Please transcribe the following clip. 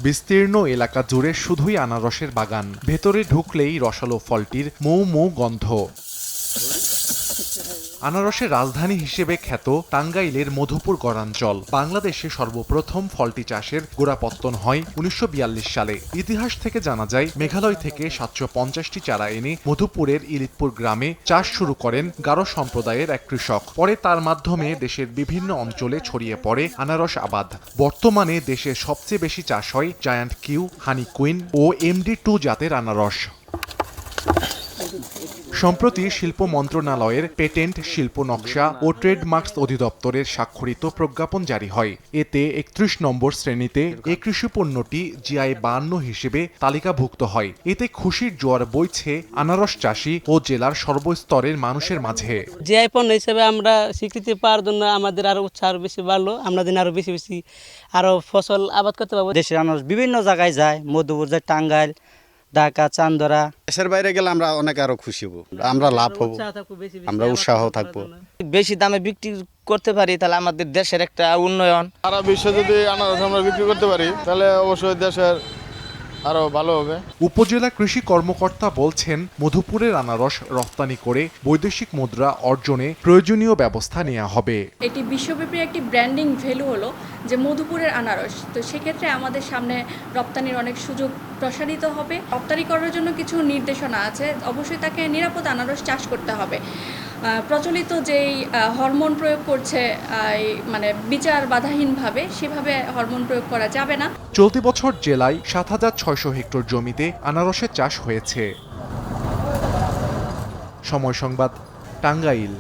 বিস্তীর্ণ এলাকা জুড়ে শুধুই আনারসের বাগান। ভেতরে ঢুকলেই রসালো ফলটির মৌ মৌ গন্ধ। আনারসের রাজধানী হিসেবে খ্যাত টাঙ্গাইলের মধুপুর গড়াঞ্চল। বাংলাদেশে সর্বপ্রথম ফলটি চাষের গোড়াপত্তন হয় ১৯৪২ সালে। ইতিহাস থেকে জানা যায়, মেঘালয় থেকে ৭৫০টি চারা এনে মধুপুরের ইলিতপুর গ্রামে চাষ শুরু করেন গারো সম্প্রদায়ের এক কৃষক। পরে তার মাধ্যমে দেশের বিভিন্ন অঞ্চলে ছড়িয়ে পড়ে আনারস আবাদ। বর্তমানে দেশে সবচেয়ে বেশি চাষ হয় জায়ান্ট কিউ, হানি কুইন ও MD2 জাতের আনারস। সম্প্রতি শিল্প মন্ত্রণালয়ের পেটেন্ট, শিল্প নকশা ও ট্রেডমার্কস অধিদপ্তরের স্বাক্ষরিত প্রজ্ঞাপন জারি হয়। এতে ৩১ নম্বর শ্রেণীতে এই কৃষিপণ্যটি GI-52 হিসেবে তালিকাভুক্ত হয়। এতে খুশির জোয়ার বইছে আনারস চাষি ও জেলার সর্বস্তরের মানুষের মাঝে। GI পণ্য হিসেবে আমরা স্বীকৃতি পাওয়ার জন্য আমাদের আরো উৎসাহ আরো বেশি বাড়লো। আমরা দিন আরো বেশি বেশি আরো ফসল আবাদ করতে পারবো। দেশের আনারস বিভিন্ন জায়গায় যায়, মধুপুর যায়, টাঙ্গাইল, ঢাকা, চান্দরা। দেশের বাইরে গেলে আমরা অনেক আরো খুশি হব, আমরা লাভ হব, আমরা উৎসাহ থাকবো। বেশি দামে বিক্রি করতে পারি তাহলে আমাদের দেশের একটা উন্নয়ন। সারা বিশ্বে যদি আনারস আমরা বিক্রি করতে পারি তাহলে অবশ্যই দেশের আরো ভালো হবে। উপজেলা কৃষি কর্মকর্তা বলছেন, মধুপুরের আনারস রপ্তানি করে বৈদেশিক মুদ্রা অর্জনে প্রয়োজনীয় ব্যবস্থা নেওয়া হবে। এটি বিশ্বব্যাপী একটি ব্র্যান্ডিং ভ্যালু হলো যে মধুপুরের আনারস। তো সেক্ষেত্রে আমাদের সামনে রপ্তানির অনেক সুযোগ প্রসারিত হবে। রপ্তানি করার জন্য কিছু নির্দেশনা আছে, অবশ্যই তাকে নিরাপদ আনারস চাষ করতে হবে। প্রচলিত যেই হরমোন প্রয়োগ করছে মানে বিচার বাধাহীনভাবে, সেভাবে হরমোন প্রয়োগ করা যাবে না। চলতি বছর জেলায় ৭৬০০ হেক্টর জমিতে আনারসের চাষ হয়েছে। সময় সংবাদ, টাঙ্গাইল।